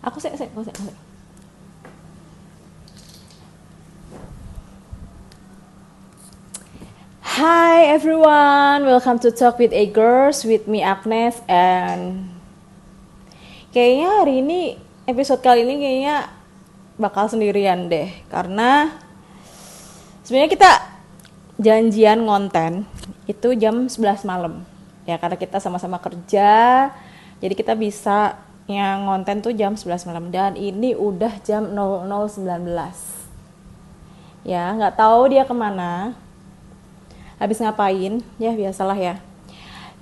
Aku sih. Hi everyone, welcome to Talk with a Girls with me Agnes, and kayaknya hari ini episode kali ini kayaknya bakal sendirian deh, karena sebenarnya kita janjian ngonten itu jam 11 malam ya, karena kita sama-sama kerja, jadi kita bisa yang ngonten tuh jam 11 malam, dan ini udah jam 00.19 ya, nggak tahu dia kemana, habis ngapain ya, biasalah ya.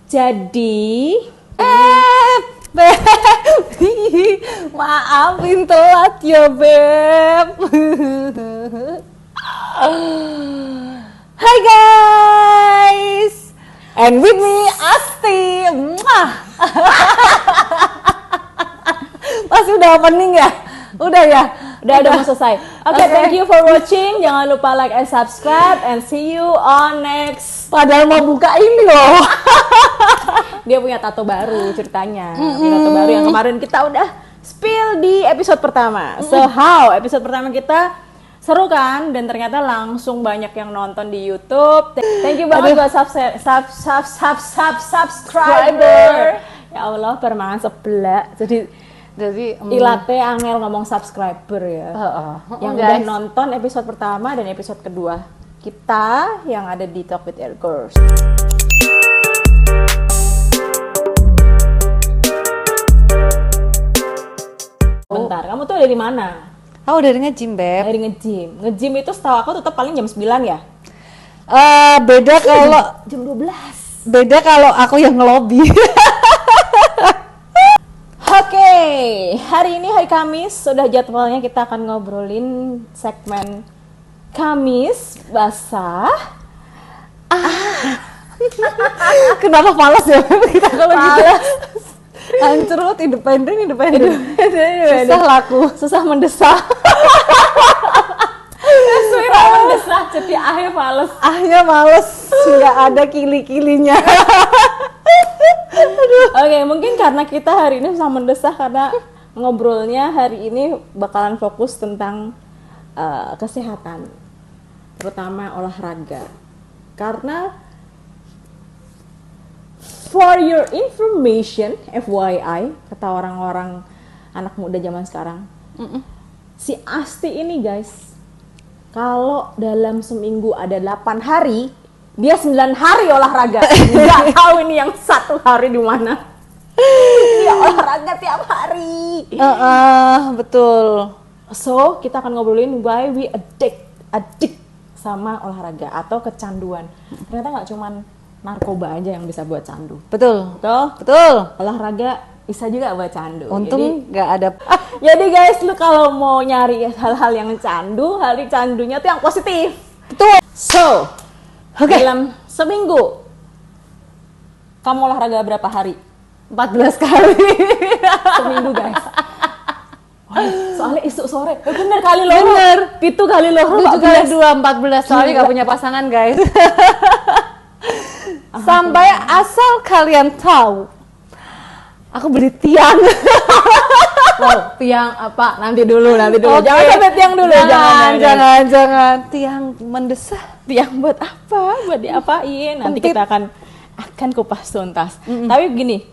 Jadi Beb, maafin telat ya Beb. Hai guys, and with me Asti. Masih udah opening ya? Udah ya? Udah mau selesai. Oke, thank you for watching. Jangan lupa like and subscribe, and see you on next. Padahal mau buka ini loh. Dia punya tato baru ceritanya. Punya tato baru yang kemarin kita udah spill di episode pertama. So how? Episode pertama kita seru kan? Dan ternyata langsung banyak yang nonton di YouTube. Thank you banget buat subscriber. Ya Allah, permangan sebelah. Jadi ilate angel ngomong subscriber ya. Yang udah nonton episode pertama dan episode kedua kita yang ada di Talk with Air Girls. Bentar, kamu tuh dari mana? Aku dari nge-gym, Beb. Dari nge-gym. Nge-gym itu setahu aku tetap paling jam 9 ya? Beda kalau jam 12. Beda kalau aku yang ngelobi. Oke, hari ini hari Kamis, sudah jadwalnya kita akan ngobrolin segmen Kamis Basah. Kenapa malas ya kita kalau gitu? Hancurut, independen. Susah laku, susah mendesak. Suara mendesak, jadi ahnya males, nggak ada kili-kilinya. Oke, mungkin karena kita hari ini susah mendesak karena ngobrolnya hari ini bakalan fokus tentang kesehatan, terutama olahraga. Karena for your information, FYI, kata orang-orang anak muda zaman sekarang, si Asti ini guys, kalau dalam seminggu ada 8 hari, dia 9 hari olahraga. Nggak tahu ini yang 1 hari di mana. Dia olahraga tiap hari. Betul. So, kita akan ngobrolin why we addict sama olahraga atau kecanduan. Ternyata nggak cuman narkoba aja yang bisa buat candu. Betul. Betul. Olahraga bisa juga buat candu. Untung nggak ada. Jadi guys, lu kalau mau nyari hal-hal yang candu, candunya tuh yang positif. Betul. So, dalam seminggu kamu olahraga berapa hari? 14 kali. Seminggu guys. Soalnya isuk sore. Bener kali loh. Bener. Itu kali loh. 14 soalnya nggak punya pasangan guys. Sampai asal kalian tahu, aku beli tiang. Wow, tiang apa? Nanti dulu. Okay. Jangan sampai tiang dulu. Jangan. Tiang mendesah. Tiang buat apa? Buat diapain? Nanti kita akan kupas tuntas. Tapi begini,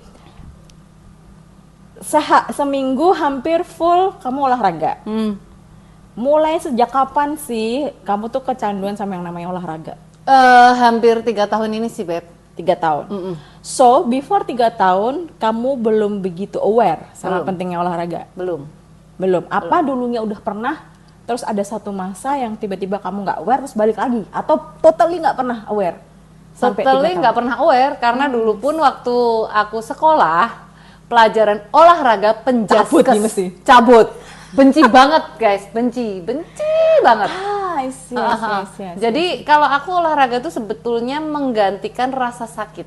seminggu hampir full kamu olahraga. Mulai sejak kapan sih kamu tuh kecanduan sama yang namanya olahraga? Hampir 3 tahun ini sih, Beb. 3 tahun. So, before 3 tahun, kamu belum begitu aware sama pentingnya olahraga? Belum. Apa dulunya udah pernah, terus ada satu masa yang tiba-tiba kamu nggak aware, terus balik lagi? Atau totally nggak pernah aware? Totally nggak pernah aware, karena dulu pun waktu aku sekolah, pelajaran olahraga penjaskes. Cabut. Benci banget guys, benci banget. I see. Jadi kalau aku olahraga tuh sebetulnya menggantikan rasa sakit.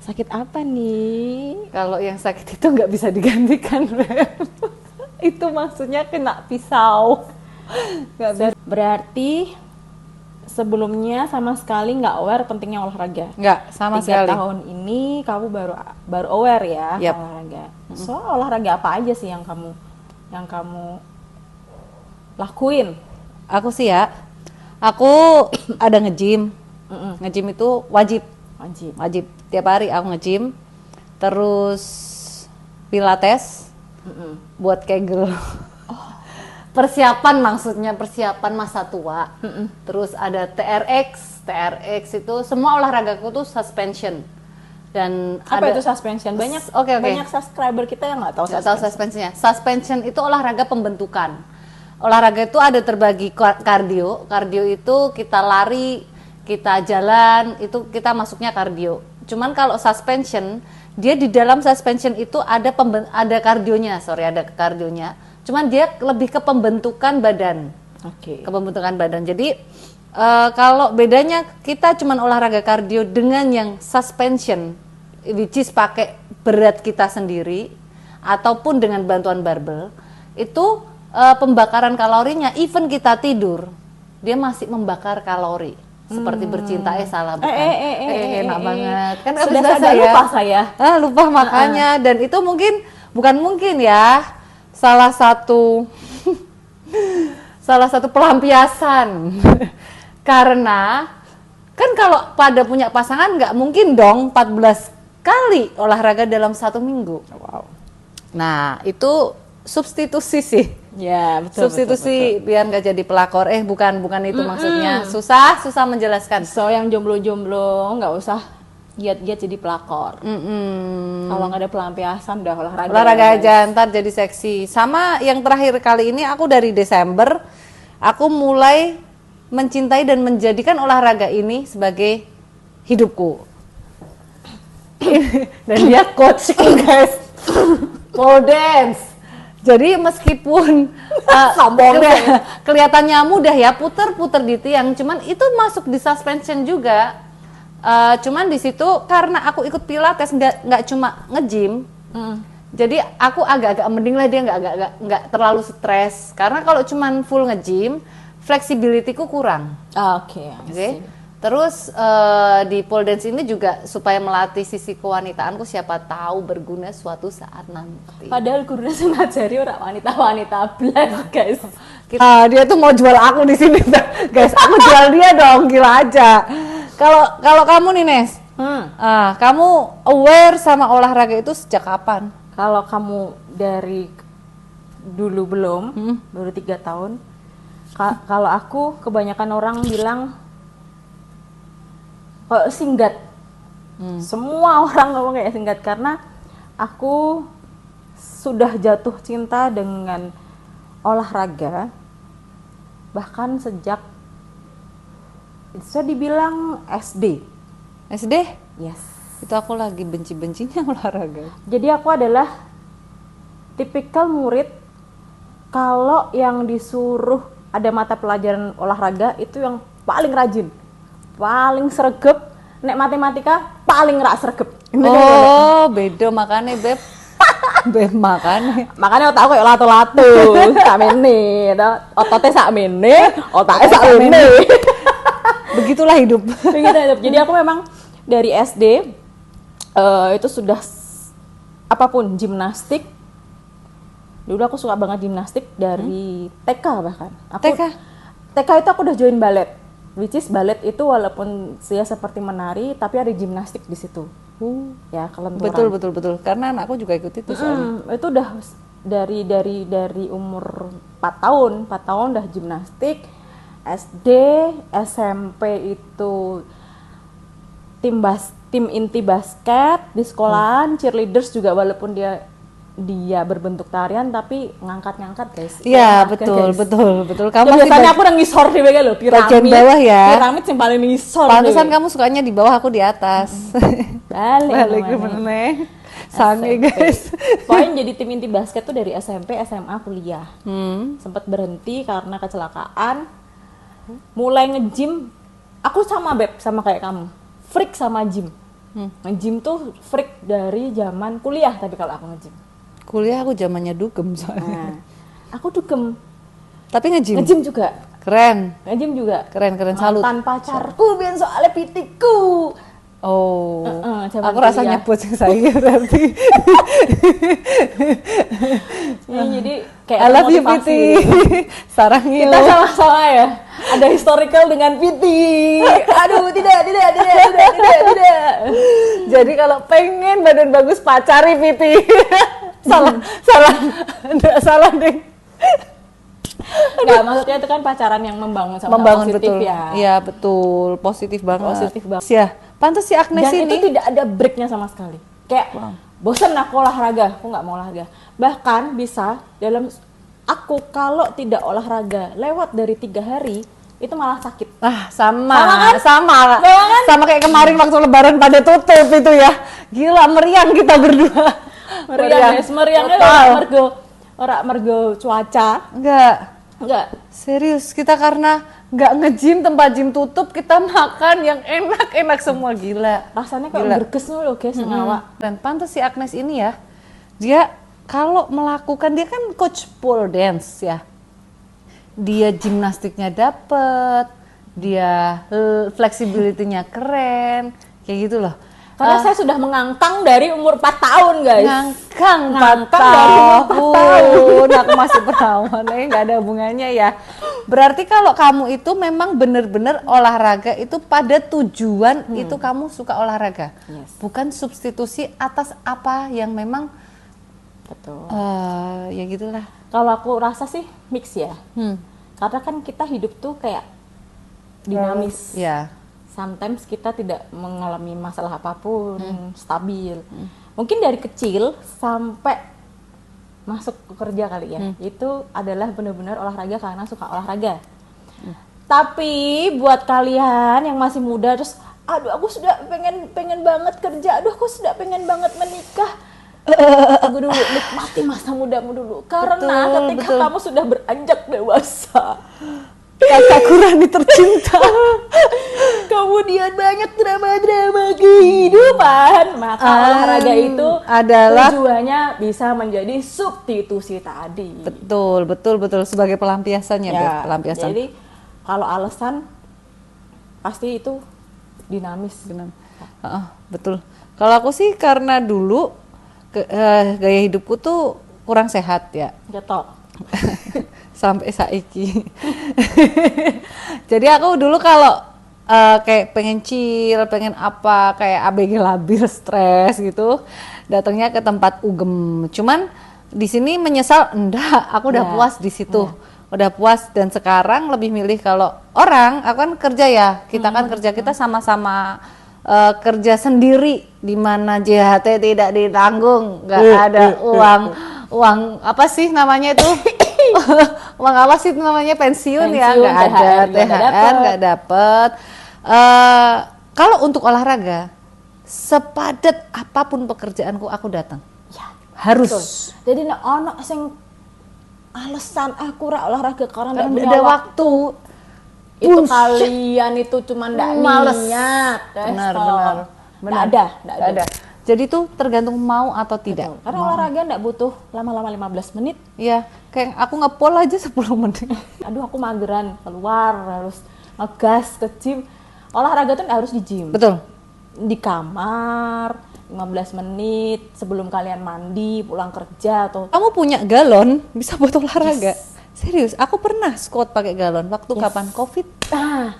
Sakit apa nih? Kalau yang sakit itu nggak bisa digantikan, Beb. Itu maksudnya kena pisau. Berarti sebelumnya sama sekali nggak aware pentingnya olahraga. Nggak, sama 3 sekali. tahun ini kamu baru aware ya Yap. olahraga. So olahraga apa aja sih yang kamu lakuin? Aku sih ya, aku ada nge-gym. Nge-gym itu wajib. Wajib. Tiap hari aku nge-gym. Terus pilates. Buat kegel. Persiapan maksudnya, persiapan masa tua. Terus ada TRX itu semua olahragaku tuh suspension. Dan Apa ada itu suspension? Oke. Banyak subscriber kita yang nggak tahu Nggak tahu suspensionnya. Suspension itu olahraga pembentukan. Olahraga itu ada terbagi kardio. Kardio itu kita lari, kita jalan, itu kita masuknya kardio. Cuman kalau suspension, dia di dalam suspension itu ada kardionya. Cuman dia lebih ke pembentukan badan. Oke. Ke pembentukan badan. Jadi kalau bedanya kita cuman olahraga kardio dengan yang suspension, which is pakai berat kita sendiri ataupun dengan bantuan barbel, itu pembakaran kalorinya, even kita tidur, dia masih membakar kalori. Seperti bercinta, salah bukan? Enak banget. Kan Sudah habis sadar ya. lupa saya. Lupa makanya. Dan itu bukan mungkin ya, salah satu pelampiasan. Karena kan kalau pada punya pasangan nggak mungkin dong 14 kali olahraga dalam 1 minggu. Wow. Nah, itu substitusi sih. Ya, betul. Substitusi biar nggak jadi pelakor. Bukan itu maksudnya. Susah menjelaskan. So yang jomblo-jomblo nggak usah giat-giat jadi pelakor. Kalau nggak ada pelampiasan udah Olahraga aja, ntar jadi seksi. Sama yang terakhir kali ini aku dari Desember, aku mulai mencintai dan menjadikan olahraga ini sebagai hidupku. Dan dia coachku guys, pole dance. Jadi meskipun kelihatannya mudah ya, puter-puter di tiang, cuman itu masuk di suspension juga. Cuman di situ karena aku ikut pilates nggak cuma nge-gym, jadi aku agak-agak mending lah, dia nggak terlalu stres. Karena kalau cuman full nge-gym, flexibility-ku kurang. Oke. Terus di pole dance ini juga supaya melatih sisi kewanitaanku, siapa tahu berguna suatu saat nanti. Padahal gurunya ngajari orang wanita-wanita blas, guys. Dia tuh mau jual aku di sini, guys. Aku jual dia dong, gila aja. Kalau kamu nih Nes, kamu aware sama olahraga itu sejak kapan? Kalau kamu dari dulu belum, baru 3 tahun. Kalau aku kebanyakan orang bilang singkat. Semua orang ngomong kayak singkat karena aku sudah jatuh cinta dengan olahraga bahkan sejak bisa dibilang SD. SD? Yes. Itu aku lagi benci-bencinya olahraga. Jadi aku adalah tipikal murid kalau yang disuruh ada mata pelajaran olahraga itu yang paling rajin, paling sregep. Nek matematika paling rak sregep. Beda makanya Beb. Beb makanya. Makanya otak aku kayak lato-lato, sak mene, ototnya sak mene, otaknya sak mene. Begitulah hidup. Jadi aku memang dari SD itu sudah apapun gimnastik. Dulu aku suka banget gimnastik dari TK bahkan. TK itu aku udah join balet. Which is balet itu walaupun saya seperti menari tapi ada gimnastik di situ. Ya, kelenturan. Betul. Karena anakku juga ikut itu soalnya. Itu udah dari umur 4 tahun udah gimnastik. SD, SMP itu tim inti basket di sekolahan, cheerleaders juga walaupun dia berbentuk tarian tapi ngangkat guys. Iya, betul. Kamu biasanya aku udah ngisor di bagian loh, bagian bawah ya. Piramid yang paling ngisor. Pantesan kamu sukanya di bawah, aku di atas. Balik bener. Sange guys. Pokoknya jadi tim inti basket tuh dari SMP, SMA, kuliah. Sempat berhenti karena kecelakaan. Mulai nge-gym, aku sama Beb, sama kayak kamu. Freak sama gym. Nge-gym tuh freak dari zaman kuliah tapi kalau aku nge-gym. Kuliah aku zamannya dugem soalnya. Aku dugem. Tapi nge-gym? Nge-gym juga. Keren. Nge-gym juga. Keren salut. Mantan pacarku biar soalnya pitiku. Oh, zaman aku rasanya kuliah. buat yang saya berarti. Ya, jadi kayak I love you termotivasi Piti. gitu. Sarang Kita you. sama-sama ya. Ada historical dengan Piti. Aduh, tidak. Jadi kalau pengen badan bagus pacari Piti. salah, enggak salah deh. Enggak, maksudnya itu kan pacaran yang membangun sama Membangun positif betul. ya. Iya betul, positif banget. Positif banget. Ya, pantas si Agnes Dan ini. itu tidak ada breaknya sama sekali. Kayak bosan aku olahraga, aku nggak mau olahraga. Bahkan bisa aku kalau tidak olahraga lewat dari 3 hari itu malah sakit. Sama Sama kan? sama kayak kemarin waktu Lebaran pada tutup itu ya. Gila meriang kita berdua. Meriangnya Total. ora mergo cuaca. Enggak. Serius, kita karena nggak nge-gym, tempat gym tutup, kita makan yang enak-enak semua, gila. Rasanya kayak Gila. berkes loh guys, ngawak. Dan pantas si Agnes ini ya, dia kalau melakukan, dia kan coach pole dance ya. Dia gimnastiknya dapet, dia flexibility-nya keren, kayak gitu loh. Karena saya sudah mengangkang dari umur 4 tahun guys. Ngangkang 4 Ngangkang dari umur 4 tahun, aku masih perawan, nggak ada hubungannya ya. Berarti kalau kamu itu memang benar-benar olahraga itu pada tujuan itu kamu suka olahraga, Yes. bukan substitusi atas apa yang memang Betul. ya gitulah. Kalau aku rasa sih mix ya. Hmm. Karena kan kita hidup tuh kayak dinamis. Ya. Sometimes kita tidak mengalami masalah apapun, stabil. Mungkin dari kecil sampai masuk ke kerja kali ya, itu adalah benar-benar olahraga karena suka olahraga. Tapi buat kalian yang masih muda terus, aduh aku sudah pengen banget kerja, aduh aku sudah pengen banget menikah. Tunggu dulu, nikmati masa mudamu dulu. Karena ketika kamu sudah beranjak dewasa, Kakakku Rani tercinta. kemudian banyak drama-drama kehidupan, maka olahraga itu adalah tujuannya bisa menjadi substitusi tadi. betul sebagai pelampiasannya, Beb, pelampiasan. Jadi kalau alasan pasti itu dinamis. Betul. Kalau aku sih karena dulu gaya hidupku tuh kurang sehat ya. Getok. Sampai saiki. Jadi aku dulu kalau kayak pengen chill, pengen apa, kayak ABG labil, stres gitu, datangnya ke tempat UGM. Cuman di sini menyesal, enggak, aku udah puas di situ. Udah puas, dan sekarang lebih milih kalau orang, aku kan kerja ya, kita kan kerja, kita sama-sama kerja sendiri, di mana JHT tidak ditanggung, nggak ada uang apa sih namanya itu? Uang apa sih namanya, pensiun ya, nggak ada, THR nggak dapet. Kalau untuk olahraga, sepadat apapun pekerjaanku aku datang, Ya, harus. betul. Jadi nek ono sing alasan aku ora olahraga karena Karena ndak nggak punya ada waktu. waktu. Itu Bullshit. kalian itu cuma ndak Males. niat. Benar. Ndak ada. Jadi tuh tergantung mau atau tidak. Betul. Karena olahraga ndak butuh lama-lama 15 menit. Iya, kayak aku nge-pole aja 10 menit. Aduh aku mageran, keluar harus ngegas ke gym. Olahraga tuh nggak harus di gym. Betul. Di kamar 15 menit sebelum kalian mandi, pulang kerja atau Kamu punya galon, bisa buat olahraga. Serius, aku pernah squat pakai galon waktu kapan? Covid. Nah,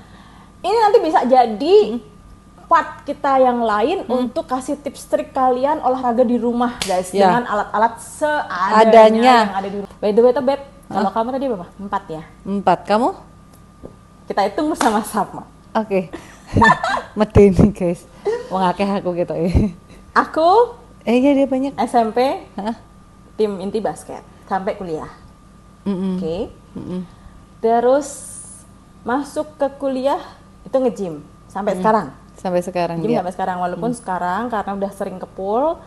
ini nanti bisa jadi part kita yang lain untuk kasih tips trik kalian olahraga di rumah guys, Ya. dengan alat-alat seadanya Adanya. yang ada di rumah. By the way, Beb, kalau kamu tadi berapa? 4 ya? 4, kamu? Kita hitung bersama-sama. Oke. Mati nih guys. Wong akeh aku gitu ya. Aku Iya dia banyak. SMP Hah? tim inti basket sampai kuliah. Mm-mm. Oke. Terus masuk ke kuliah itu nge-gym sampai sekarang. Sampai sekarang Gym dia. sampai sekarang, walaupun sekarang karena udah sering ke pool,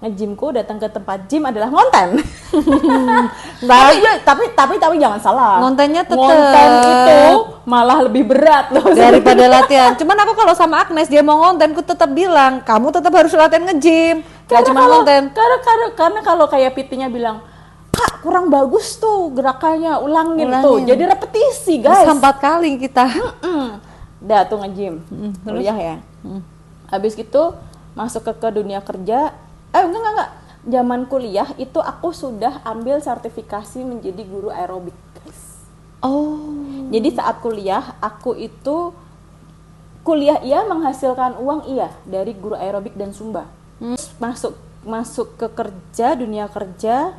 nge-gymku datang ke tempat gym adalah ngonten. tapi jangan salah. Ngontennya tetep. Ngonten itu malah lebih berat loh Daripada latihan. Cuman aku kalau sama Agnes dia mau ngonten, ku tetap bilang, kamu tetap harus latihan nge-gym. Gak cuma ngonten. Karena kalau kayak Pitinya bilang, Kak kurang bagus tuh gerakannya, ulangin. Ulangin. Tuh jadi repetisi guys. Bisa 4 kali kita. Udah tuh nge-gym, kuliah ya. Habis gitu masuk ke dunia kerja. Enggak. Zaman kuliah itu aku sudah ambil sertifikasi menjadi guru aerobik, guys. Oh. Jadi saat kuliah aku itu kuliah iya menghasilkan uang iya dari guru aerobik dan zumba. Masuk ke dunia kerja,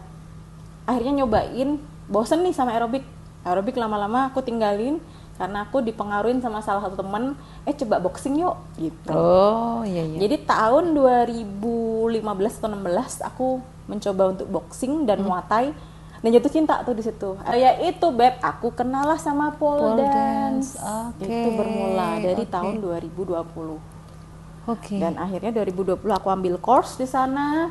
akhirnya nyobain, bosen nih sama aerobik lama-lama aku tinggalin karena aku dipengaruhin sama salah satu temen, coba boxing yuk gitu. Oh iya. Jadi tahun 2015 atau 16 aku mencoba untuk boxing dan muay thai dan jatuh cinta tuh di situ. Ya itu Beb, aku kenal lah sama pole dance. Itu bermula dari tahun 2020. Dan akhirnya 2020 aku ambil course di sana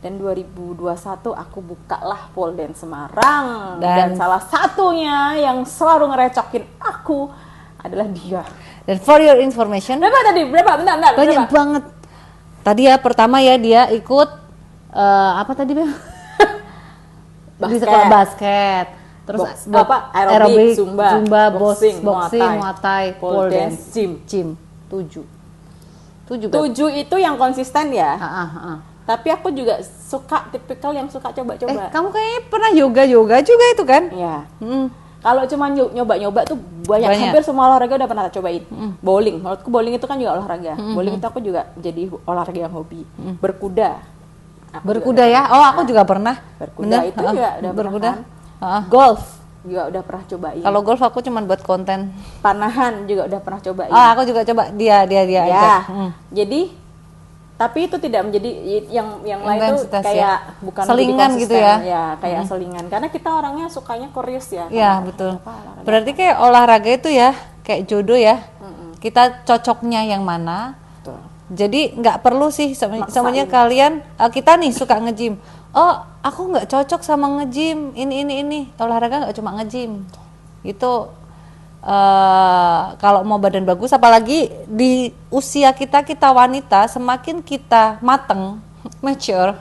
dan 2021 aku bukalah pole dance Semarang dan salah satunya yang selalu ngerecokin aku adalah dia. Dan for your information, Berapa? Bentar. banyak banget. Tadi ya pertama ya dia ikut apa tadi Beb? Di sekolah basket. Terus aerobik, zumba, boxing, muay thai, pole dance, gym. 7 itu yang konsisten ya. Tapi aku juga tipikal yang suka coba-coba. Kamu kayaknya pernah yoga juga itu kan? Iya. Kalau cuma nyoba-nyoba tuh banyak. Hampir semua olahraga udah pernah cobain. Bowling, menurutku bowling itu kan juga olahraga. Bowling itu aku juga jadi olahraga yang hobi. Berkuda ya? Oh aku juga pernah. Berkuda itu juga udah berkuda. Pernah kan? Golf juga udah pernah cobain. Kalau golf aku cuma buat konten. Panahan juga udah pernah cobain. Aku juga coba dia aja. Jadi tapi itu tidak menjadi yang lain tuh kayak bukan selingan gitu ya. Ya, kayak selingan karena kita orangnya sukanya kurius ya. Iya, betul. Berarti kayak olahraga itu ya kayak jodoh ya. Kita cocoknya yang mana? Betul. Jadi nggak perlu sih semuanya kalian kita nih suka nge-gym. Oh, aku nggak cocok sama nge-gym. Ini olahraga nggak cuma nge-gym. Itu kalau mau badan bagus, apalagi di usia kita wanita, semakin kita mateng, mature,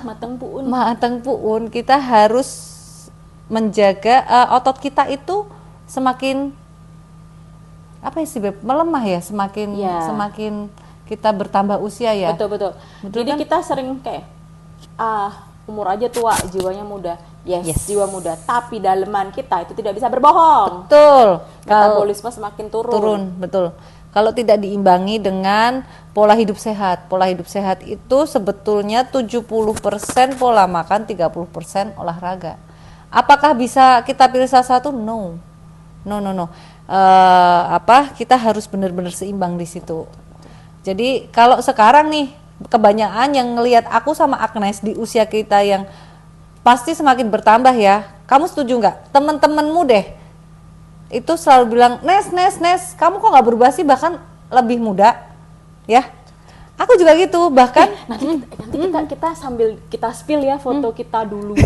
mateng puun, kita harus menjaga otot kita itu semakin apa sih Beb? Melemah ya, semakin kita bertambah usia ya. Betul. Jadi kan? Kita sering kayak umur aja tua, jiwanya muda. Yes, jiwa muda, tapi daleman kita itu tidak bisa berbohong. Betul. Metabolisme semakin turun. Betul. Kalau tidak diimbangi dengan pola hidup sehat. Pola hidup sehat itu sebetulnya 70% pola makan, 30% olahraga. Apakah bisa kita pilih salah satu? No. Kita harus benar-benar seimbang di situ. Jadi kalau sekarang nih kebanyakan yang ngelihat aku sama Agnes di usia kita yang pasti semakin bertambah ya. Kamu setuju nggak? Temen-temenmu deh itu selalu bilang, Nes, kamu kok nggak berubah sih, bahkan lebih muda, ya. Aku juga gitu, bahkan nanti kita sambil kita spill ya foto kita dulu.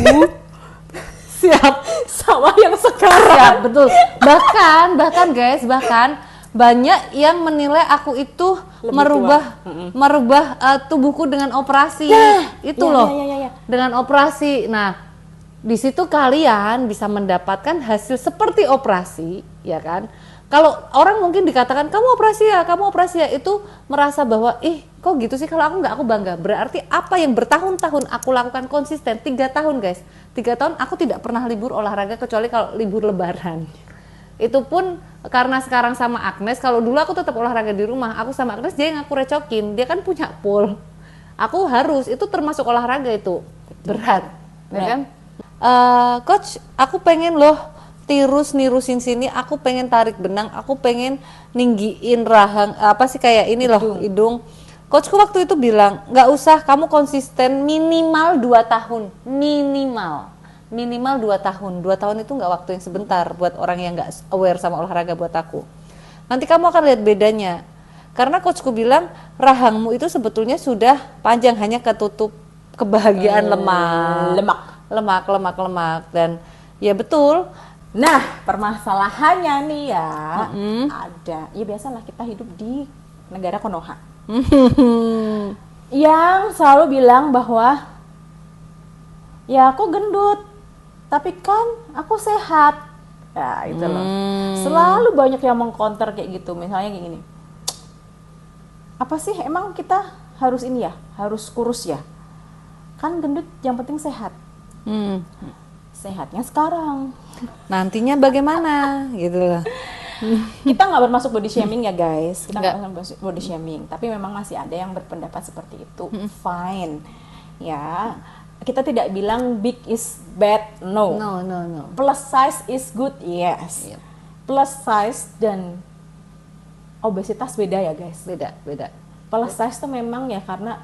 Siap. Sama yang sekarang. Siap, betul. Bahkan banyak yang menilai aku itu merubah tubuhku dengan operasi. Dengan operasi. Nah, di situ kalian bisa mendapatkan hasil seperti operasi, ya kan? Kalau orang mungkin dikatakan kamu operasi ya, itu merasa bahwa kok gitu sih, kalau aku nggak, aku bangga. Berarti apa yang bertahun-tahun aku lakukan konsisten, 3 tahun guys, 3 tahun aku tidak pernah libur olahraga kecuali kalau libur lebaran. Itu pun karena sekarang sama Agnes, kalau dulu aku tetap olahraga di rumah, aku sama Agnes dia yang aku recokin, dia kan punya pool, aku harus, itu termasuk olahraga, itu berat, ya kan? Coach, aku pengen loh nirusin sini, aku pengen tarik benang, aku pengen ninggiin rahang, kayak ini loh, hidung. Coachku waktu itu bilang, nggak usah, kamu konsisten minimal 2 tahun, minimal 2 tahun. 2 tahun itu nggak waktu yang sebentar buat orang yang nggak aware sama olahraga buat aku. Nanti kamu akan lihat bedanya. Karena coachku bilang rahangmu itu sebetulnya sudah panjang, hanya ketutup kebahagiaan lemak dan ya betul. Nah, permasalahannya nih ya, ada. Ya biasalah kita hidup di negara Konoha. Yang selalu bilang bahwa ya aku gendut, tapi kan aku sehat. Ya itu loh. Selalu banyak yang mengcounter kayak gitu. Misalnya kayak gini, apa sih emang kita harus ini ya, harus kurus ya? Kan gendut yang penting sehat. Sehatnya sekarang. Nantinya bagaimana gitu loh. Kita nggak bermasuk body shaming ya guys, kita Nggak. nggak bermasuk body shaming, tapi memang masih ada yang berpendapat seperti itu. Fine ya, kita tidak bilang big is bad, no. No. Plus size is good, yes. Yep. Plus size dan obesitas beda ya guys. Beda. Plus size tuh memang ya karena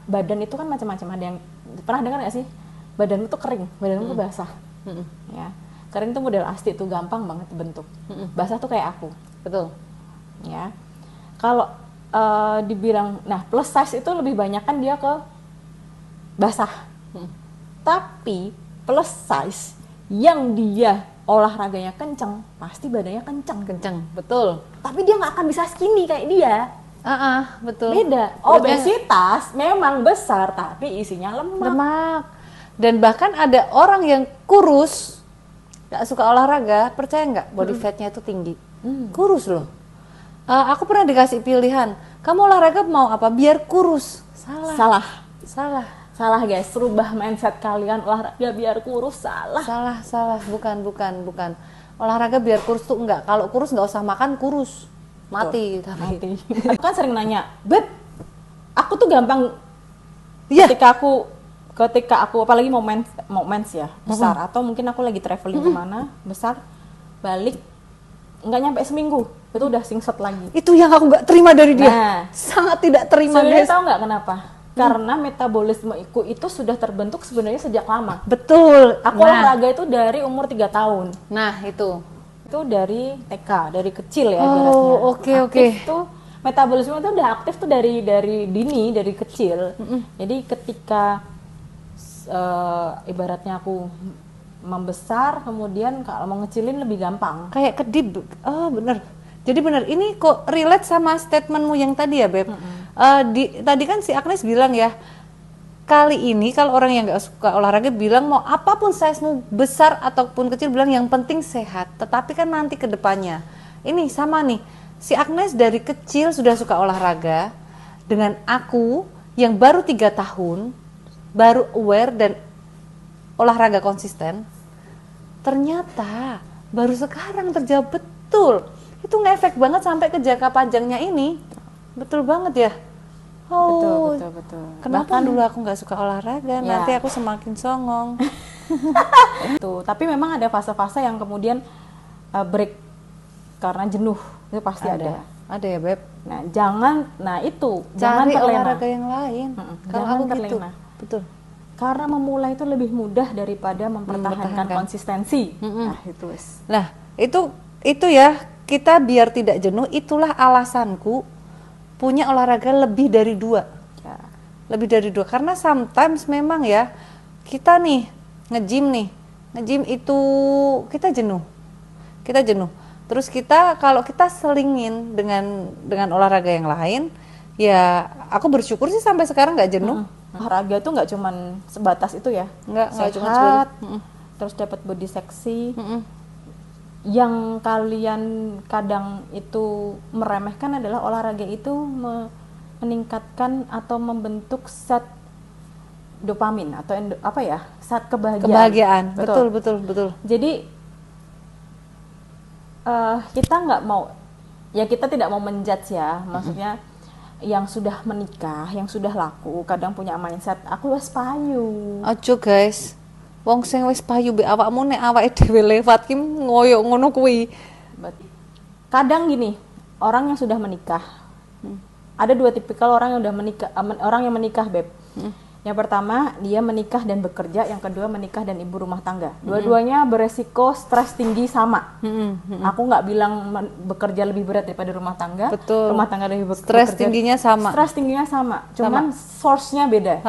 badan itu kan macam-macam. Ada yang pernah dengar nggak sih, badanmu tuh kering, badanmu tuh basah. Ya, kering tuh model asti tuh gampang banget bentuk. Basah tuh kayak aku. Betul. Ya, kalau dibilang, nah plus size itu lebih banyak kan dia ke basah. Tapi plus size yang dia olahraganya kenceng, pasti badannya kenceng. Kenceng, betul. Tapi dia nggak akan bisa skinny kayak dia. Betul. Beda. Obesitas memang besar, tapi isinya lemak. Lemak. Dan bahkan ada orang yang kurus, nggak suka olahraga, percaya nggak body fatnya itu tinggi. Kurus loh. Aku pernah dikasih pilihan, kamu olahraga mau apa? Biar kurus. Salah Salah guys, rubah mindset kalian, olahraga biar kurus. Salah. Bukan. Olahraga biar kurus tuh enggak. Kalau kurus nggak usah makan, kurus. Mati. Aku kan sering nanya, Beb, aku tuh gampang Iya. ketika aku apalagi moments ya besar, atau mungkin aku lagi traveling kemana besar, balik nggak nyampe seminggu itu udah singset lagi. Itu yang aku nggak terima dari dia. Nah, Sangat tidak terima, sebenarnya guys. tahu nggak kenapa? Karena metabolisme itu sudah terbentuk sebenarnya sejak lama. Betul. Aku olahraga itu dari umur 3 tahun. Nah, itu. Itu dari TK, dari kecil ya Oh, ibaratnya. oke. Aktif tuh, metabolisme itu udah aktif tuh dari dini, dari kecil. Jadi ketika ibaratnya aku membesar, kemudian kalau mau ngecilin lebih gampang. Kayak kedip. Oh, bener. Jadi bener, ini kok relate sama statementmu yang tadi ya, Beb. Tadi kan si Agnes bilang ya, kali ini kalau orang yang nggak suka olahraga bilang mau apapun size-mu besar ataupun kecil, bilang yang penting sehat. Tetapi kan nanti ke depannya, ini sama nih, si Agnes dari kecil sudah suka olahraga, dengan aku yang baru 3 tahun, baru aware dan olahraga konsisten, ternyata baru sekarang terjawab betul. Itu ngefek banget sampai ke jangka panjangnya ini. Betul banget ya. Oh, Betul. kenapa dulu aku nggak suka olahraga? Ya. Nanti aku semakin songong. Tuh, tapi memang ada fase-fase yang kemudian break karena jenuh. Itu pasti ada. Ada ya, Beb. Nah, jangan Cari terlena. olahraga yang lain. Kalau Jangan aku terlena. gitu. Betul. Karena memulai itu lebih mudah daripada mempertahankan konsistensi. Nah, itu wes. Nah, itu ya, kita biar tidak jenuh, itulah alasanku punya olahraga lebih dari 2. Ya. Lebih dari 2, karena sometimes memang ya, kita nih nge-gym itu kita jenuh. Terus kalau kita selingin dengan olahraga yang lain, ya aku bersyukur sih sampai sekarang nggak jenuh. Olahraga tuh nggak cuman sebatas itu ya. Nggak cuma Sehat, sebatas. terus dapat body seksi. Yang kalian kadang itu meremehkan adalah olahraga itu meningkatkan atau membentuk zat dopamin atau zat kebahagiaan. Betul. Jadi kita nggak mau, ya kita tidak mau menjudge ya, maksudnya yang sudah menikah, yang sudah laku, kadang punya mindset aku wes payu. Aja guys, wong sing wis payu be awakmu nek awake dhewe lewat ki ngoyo ngono kuwi. Kadang gini, orang yang sudah menikah, ada 2 tipikal orang yang menikah, Beb. Yang pertama, dia menikah dan bekerja. Yang kedua, menikah dan ibu rumah tangga. Dua-duanya beresiko stres tinggi sama. Aku nggak bilang bekerja lebih berat daripada rumah tangga. Betul. Rumah tangga lebih bekerja. Stres tingginya sama. Stres tingginya sama. Cuman source-nya beda.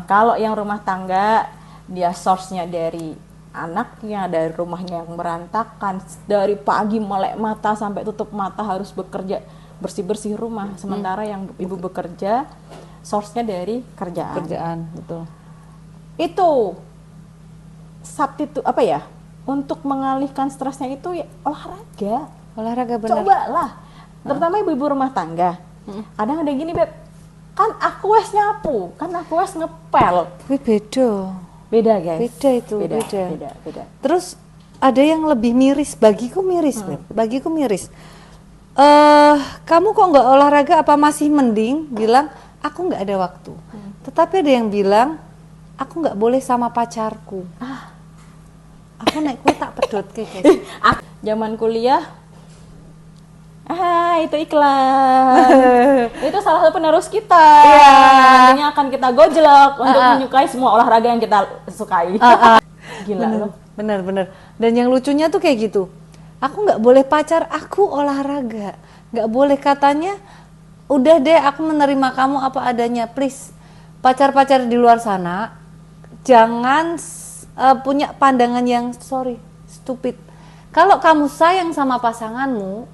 Kalau yang rumah tangga, dia source-nya dari anaknya, dari rumahnya yang berantakan, dari pagi melek mata sampai tutup mata harus bekerja bersih-bersih rumah. Sementara yang ibu bekerja, source-nya dari kerjaan. Betul. itu substitute apa ya? Untuk mengalihkan stresnya itu ya olahraga. Olahraga bener. Cobalah. Terutama ibu-ibu rumah tangga. Kadang ada gini, Beb. Kan aku wes nyapu, kan aku wes ngepel. Tapi beda. Beda, guys. Beda itu, beda. beda. Beda. Terus ada yang lebih miris, bagiku miris, Beb. Bagiku miris. Kamu kok nggak olahraga, apa masih mending bilang aku nggak ada waktu. Tetapi ada yang bilang aku nggak boleh sama pacarku. Aku naik kue tak pedot guys. Zaman kuliah, itu iklan. Itu salah satu penerus kita. Nantinya akan kita gojlok untuk menyukai semua olahraga yang kita sukai. Gila loh. Bener. Dan yang lucunya tuh kayak gitu. Aku nggak boleh pacar, aku olahraga. Nggak boleh katanya, udah deh aku menerima kamu apa adanya. Please, pacar-pacar di luar sana, jangan punya pandangan yang stupid. Kalau kamu sayang sama pasanganmu,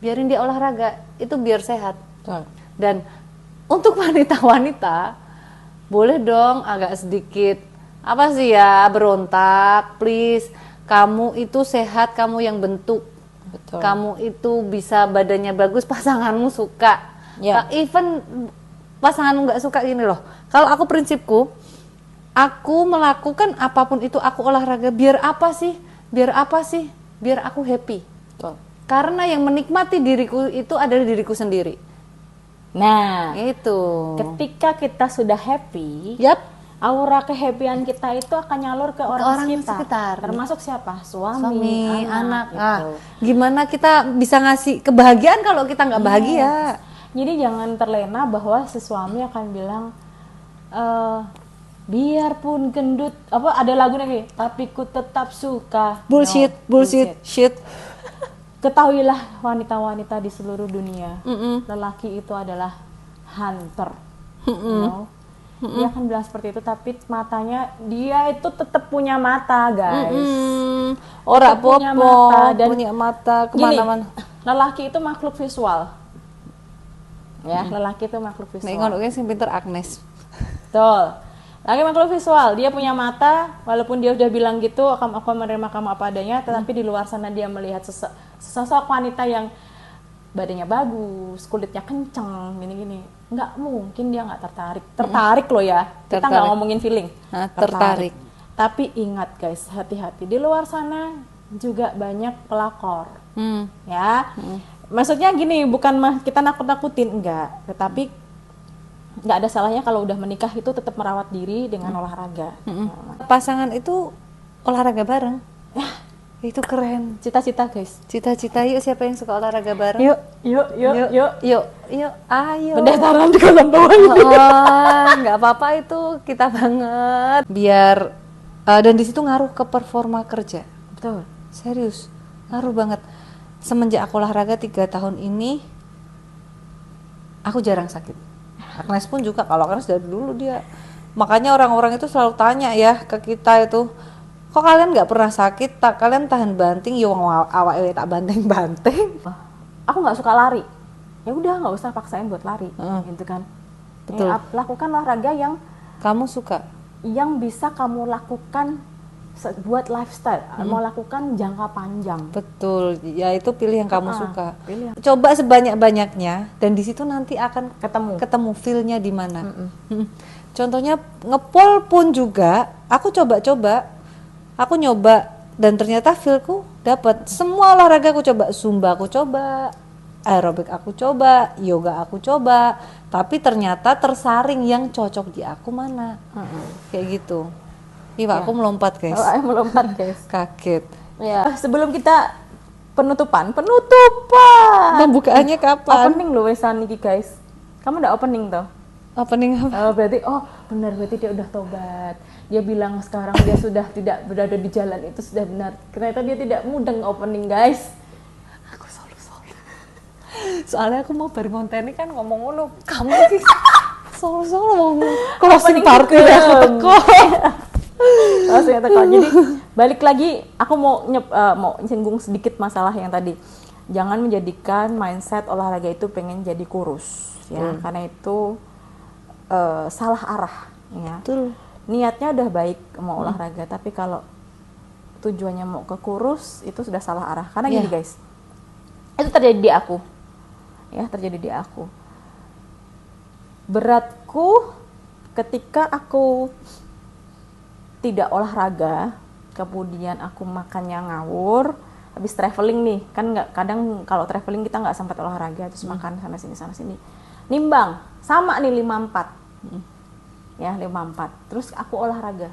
biarin dia olahraga, itu biar sehat. Dan untuk wanita-wanita, boleh dong agak sedikit apa sih ya, berontak, please. Kamu itu sehat, kamu yang bentuk. Betul. Kamu itu bisa badannya bagus, pasanganmu suka. Even pasanganmu nggak suka, gini loh. Kalau aku prinsipku, aku melakukan apapun itu, aku olahraga biar apa sih? Biar aku happy. Betul. Karena yang menikmati diriku itu adalah diriku sendiri. Nah, Itu. ketika kita sudah happy, aura kehappyan kita itu akan nyalur ke orang sekitar. Termasuk siapa? Suami, anak. gitu. Gimana kita bisa ngasih kebahagiaan kalau kita nggak bahagia? Jadi jangan terlena bahwa si suami akan bilang, biarpun gendut, apa ada lagunya kayak, tapi ku tetap suka. Bullshit. Shit. Ketahuilah wanita-wanita di seluruh dunia, lelaki itu adalah hunter. Dia akan bilang seperti itu, tapi matanya dia itu tetap punya mata, guys. Ora punya popo, mata dan punya mata kemana-mana. Lelaki itu makhluk visual. Ya, lelaki itu makhluk visual. Nek ngono sing pinter Agnes. Betul. Laki makhluk visual, dia punya mata, walaupun dia udah bilang gitu, aku menerima kamu apa adanya, tetapi di luar sana dia melihat sosok wanita yang badannya bagus, kulitnya kenceng, gini-gini. Nggak mungkin dia nggak tertarik. Tertarik loh ya, kita nggak ngomongin feeling. Tertarik. Tapi ingat guys, hati-hati. Di luar sana juga banyak pelakor. Ya, maksudnya gini, bukan kita nakut-nakutin, enggak. Tetapi nggak ada salahnya kalau udah menikah itu tetap merawat diri dengan olahraga. Pasangan itu olahraga bareng. Itu keren. Cita-cita guys. Cita-cita, yuk, siapa yang suka olahraga bareng? Yuk. Ayo. Pendaftaran di kolam bawah. Nggak apa-apa, itu kita banget. Biar dan di situ ngaruh ke performa kerja. Betul. Serius, ngaruh banget. Semenjak aku olahraga 3 tahun ini, aku jarang sakit. Agnes pun juga, kalau Agnes dari dulu dia. Makanya orang-orang itu selalu tanya ya ke kita itu, kok kalian nggak pernah sakit? Kalian tahan banting? Yo awak tak banting-banting. Aku nggak suka lari. Ya udah, nggak usah paksain buat lari, gitu kan. Betul. Lakukan olahraga yang Kamu suka, yang bisa kamu lakukan buat lifestyle, mau lakukan jangka panjang. betul. Ya itu pilih yang kamu suka. Pilih. Coba sebanyak-banyaknya, dan di situ nanti akan Ketemu feel-nya di mana. Contohnya ngepol pun juga, aku coba-coba, aku nyoba, dan ternyata feelku dapat. Semua olahraga aku coba, zumba aku coba, aerobik aku coba, yoga aku coba, tapi ternyata tersaring yang cocok di aku mana. Kayak gitu. Iya, aku melompat guys. Melompat guys. Kaget. Ya, sebelum kita penutupan. Pembukaannya kapan? Opening loh wesan niki guys. Kamu udah opening toh? Opening apa? Berarti benar, berarti dia udah tobat. Dia bilang sekarang dia sudah tidak berada di jalan itu sudah benar. Ternyata dia tidak mudeng opening guys. Aku solo. Soalnya aku mau bareng konten kan ngomong ngono. Kamu sih solo mau closing party aku teko. Langsung teko. Jadi balik lagi, aku mau nyinggung sedikit masalah yang tadi. Jangan menjadikan mindset olahraga itu pengen jadi kurus, ya, karena itu salah arah, ya. Betul. niatnya udah baik mau olahraga, tapi kalau tujuannya mau ke kurus itu sudah salah arah. Karena gini guys, itu terjadi di aku, ya terjadi di aku. Beratku ketika aku tidak olahraga, kemudian aku makannya ngawur, habis traveling nih, kan nggak, kadang kalau traveling kita nggak sempat olahraga, terus makan sana sini, nimbang sama nih 54, ya 54, terus aku olahraga,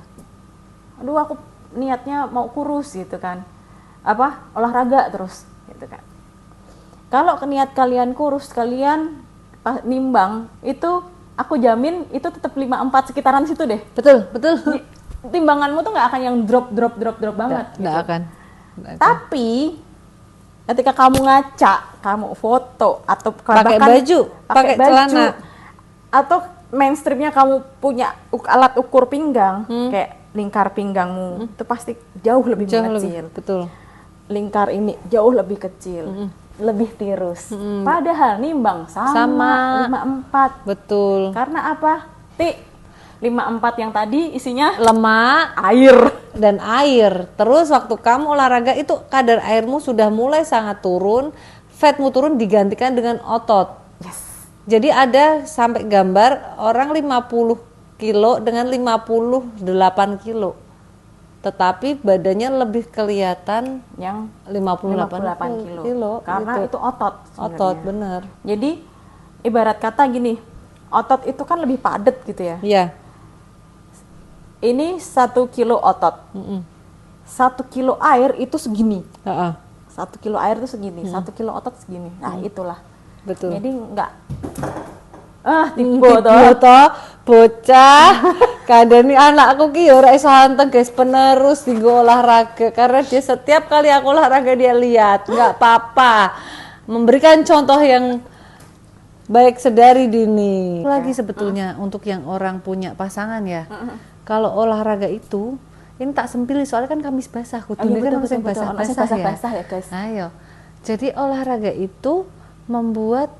aduh aku niatnya mau kurus gitu kan, olahraga terus gitu kan. Kalau niat kalian kurus, kalian nimbang itu, aku jamin itu tetap 54 sekitaran situ deh. Betul. Timbanganmu tuh nggak akan yang drop banget. Nggak gitu. akan. Tapi ketika kamu ngaca, kamu foto atau pakai baju, pakai celana, atau mainstreamnya kamu punya alat ukur pinggang, kayak lingkar pinggangmu itu pasti jauh lebih mengecil. Betul. Lingkar ini jauh lebih kecil, lebih tirus. Padahal nimbang sama 54. Betul. Karena apa? 54 yang tadi isinya lemak, air dan air. Terus waktu kamu olahraga itu kadar airmu sudah mulai sangat turun, fatmu turun digantikan dengan otot. Yes. Jadi ada sampai gambar orang 50 kilo dengan 58 kilo. Tetapi badannya lebih kelihatan yang 58 kilo. Karena gitu. itu otot sebenarnya. Otot, bener. Jadi ibarat kata gini, otot itu kan lebih padat gitu ya. Iya. Ini 1 kilo otot, 1 kilo air itu segini. 1 kilo air itu segini, 1 kilo otot segini. Nah itulah. Betul. Jadi enggak tipe toh bocah kadang nih anakku ki ora iso hanteng guys, penerus dienggo olahraga karena dia setiap kali aku olahraga dia lihat, nggak apa-apa, memberikan contoh yang baik sedari dini. Lagi sebetulnya untuk yang orang punya pasangan ya, kalau olahraga itu ini tak sempil soalnya kan kamis basah, kudune kan masih basah ya guys. Ayo, jadi olahraga itu membuat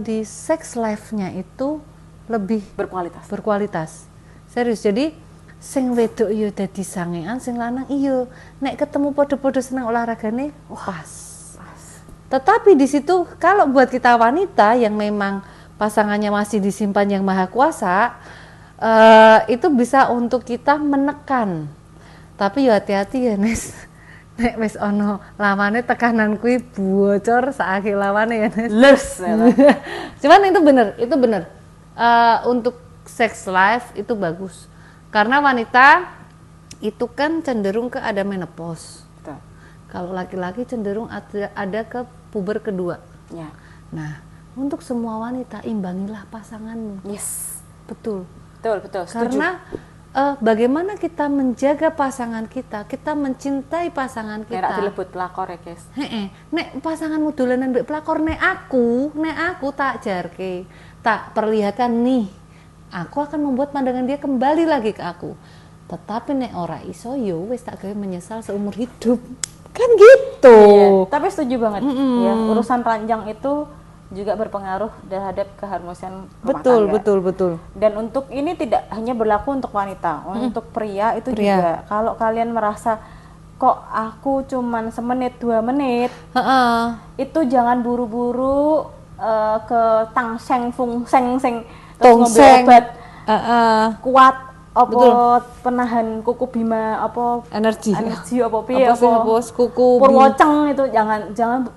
di sex life-nya itu lebih berkualitas. Serius, jadi sing wedok iyo dadi sangean, sing lanang iyo nek ketemu podo-podo seneng olahragane pas. Tetapi di situ kalau buat kita wanita yang memang pasangannya masih disimpan yang maha kuasa, itu bisa untuk kita menekan. Tapi ya hati-hati ya Nes, nek wis ono lawane tekanan kuwi bocor saiki lawane ya Nes. Les. Cuman itu bener. Untuk sex life itu bagus. Karena wanita itu kan cenderung ke ada menopause. Kalau laki-laki cenderung ada ke puber kedua. Ya. Nah, untuk semua wanita imbangilah pasanganmu. Yes. Betul. Setuju. Karena bagaimana kita menjaga pasangan kita mencintai pasangan kita. Nek dilebut pelakor ya guys. Nek pasanganmu dolanan mbek pelakor, nek aku tak jarke, tak perlihatkan nih, aku akan membuat pandangan dia kembali lagi ke aku. Tetapi nek ora iso yo wis tak gawe menyesal seumur hidup. Kan gitu. Iya, tapi setuju banget. Ya, urusan ranjang itu juga berpengaruh terhadap keharmonisan rumah tangga. Betul. Dan untuk ini tidak hanya berlaku untuk wanita, untuk pria itu juga. Kalau kalian merasa kok aku cuman semenit 2 menit, itu jangan buru-buru ke tang seng fung seng terus ngambil obat kuat penahan kuku bima energi piye kuku purwoceng itu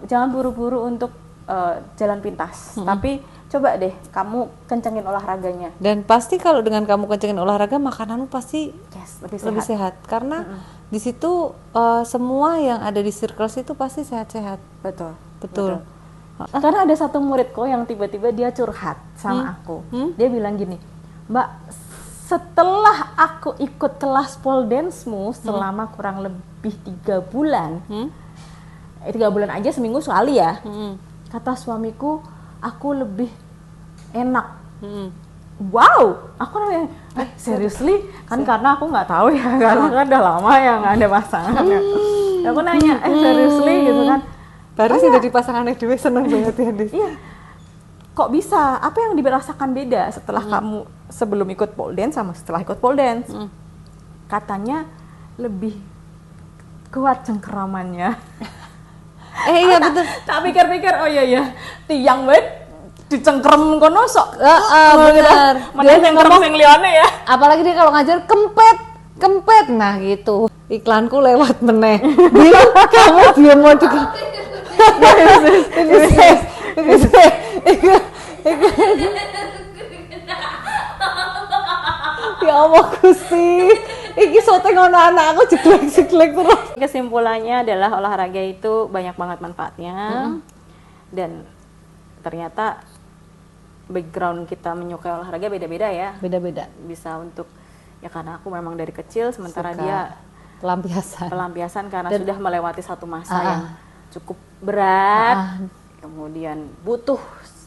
jangan buru-buru untuk jalan pintas. Tapi coba deh kamu kencengin olahraganya. Dan pasti kalau dengan kamu kencengin olahraga, makananmu pasti lebih sehat. Karena di situ semua yang ada di circle itu pasti sehat-sehat. Betul. Karena ada satu muridku yang tiba-tiba dia curhat sama aku. Dia bilang gini, Mbak, setelah aku ikut kelas pole dance-mu selama kurang lebih 3 bulan, 3 bulan aja seminggu sekali ya. Kata suamiku, aku lebih enak. Wow, aku nanya, seriously? Kan karena aku nggak tahu ya, karena kan udah lama ya nggak ada pasangan ya. Aku nanya, seriously gitu kan? Baru sih jadi pasangan dewe seneng banget ya. Iya. kok bisa? Apa yang dirasakan beda setelah kamu sebelum ikut pole dance sama setelah ikut pole dance? Katanya lebih kuat cengkeramannya. Iya betul. Tak pikir-pikir, oh iya tiang banget dicengkrem kono sok. Benar. Mana cengkrem sing liyane ya. Apalagi dia kalau ngajar kempet, nah gitu. Iklanku lewat meneh. Bilang kamu dia mau juga. Ya Allah Gusti, iki sote ngono anak aku jeglek terus. Kesimpulannya adalah olahraga itu banyak banget manfaatnya dan ternyata background kita menyukai olahraga beda-beda ya. Beda-beda. Bisa untuk ya karena aku memang dari kecil, sementara Suka dia pelampiasan karena dan, sudah melewati satu masa yang cukup berat, kemudian butuh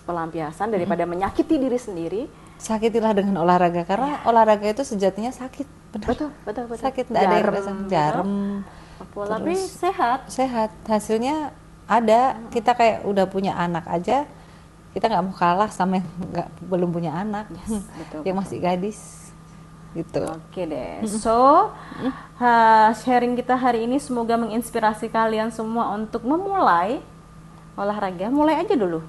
pelampiasan daripada menyakiti diri sendiri. Sakitilah dengan olahraga karena olahraga itu sejatinya sakit, benar. Betul. Sakit, nggak ada yang biasa jarum. Tapi sehat. Hasilnya ada. Kita kayak udah punya anak aja, kita nggak mau kalah sama yang belum punya anak, betul. yang masih gadis, gitu. Oke deh. So sharing kita hari ini semoga menginspirasi kalian semua untuk memulai olahraga. Mulai aja dulu.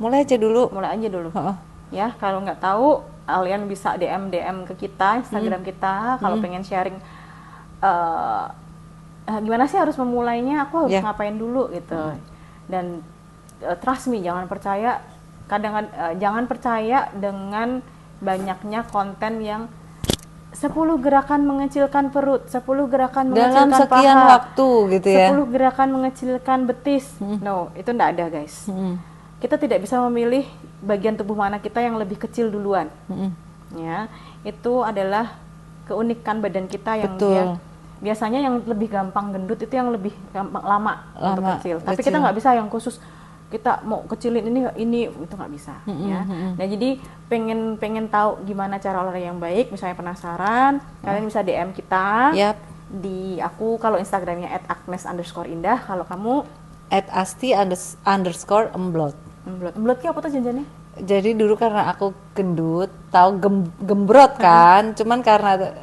Ya, kalau nggak tahu kalian bisa DM ke kita, Instagram kita. Kalau pengen sharing gimana sih harus memulainya, aku harus ngapain dulu gitu. Dan trust me, jangan percaya jangan percaya dengan banyaknya konten yang 10 gerakan mengecilkan perut, 10 gerakan dalam mengecilkan sekian paha, waktu gitu ya. 10 gerakan mengecilkan betis. No, itu enggak ada, guys. Kita tidak bisa memilih bagian tubuh mana kita yang lebih kecil duluan. Ya, itu adalah keunikan badan kita yang biasanya yang lebih gampang gendut itu yang lebih gampang lama untuk kecil. Tapi kita nggak bisa yang khusus kita mau kecilin ini itu nggak bisa. Ya. Nah jadi pengen tahu gimana cara olahraga yang baik, misalnya penasaran, kalian bisa DM kita. Di aku kalau Instagramnya @agnes_indah, kalau kamu @asti_emblot. Emblotnya apa tuh janjiannya? Jadi dulu karena aku gendut, tahu gembrot kan, cuman karena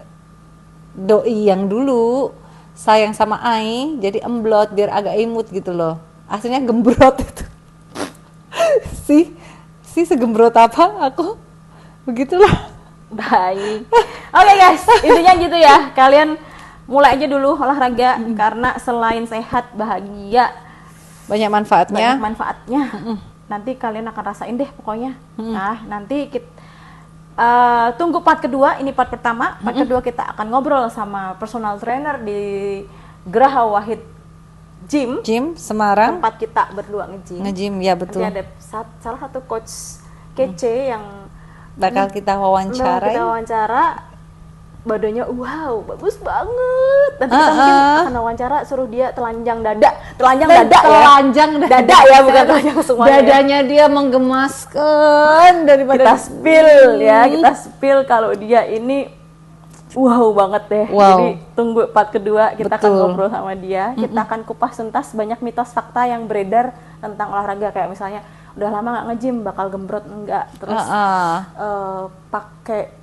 doi yang dulu sayang sama Ai, jadi emblot biar agak imut gitu loh. Aslinya gembrot itu. si segembrot apa aku? Begitulah. Baik. Oke guys, intinya gitu ya. Kalian mulai aja dulu olahraga karena selain sehat, bahagia, banyak manfaatnya. Nanti kalian akan rasain deh pokoknya. Nah, nanti kita tunggu part kedua. Ini part pertama. Part kedua kita akan ngobrol sama personal trainer di Geraha Wahid Gym Semarang. Tempat kita berdua nge-gym. Ya betul. Nanti ada salah satu coach kece yang bakal kita wawancara. Badannya wow, bagus banget. Nanti kita mungkin akan wawancara, suruh dia telanjang dada ya, bukan telanjang semuanya. Dadanya dia menggemaskan daripada kita spill kalau dia ini wow banget deh. Jadi tunggu part kedua, kita akan ngobrol sama dia. Kita akan kupas tuntas banyak mitos fakta yang beredar tentang olahraga, kayak misalnya udah lama nggak nge-gym bakal gembrot enggak, terus pakai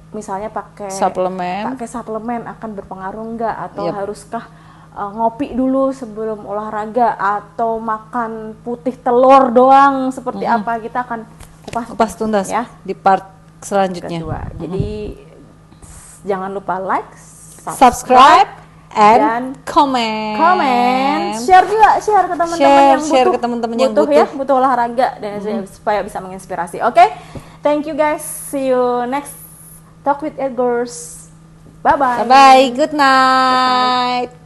suplemen akan berpengaruh enggak, atau haruskah ngopi dulu sebelum olahraga, atau makan putih telur doang seperti apa, kita akan kupas tuntas ya di part selanjutnya. Jadi jangan lupa like, subscribe and comment. Share ke teman-teman yang butuh olahraga dan supaya bisa menginspirasi. Oke, thank you guys. See you next Talk with Girls. Bye bye. Good night.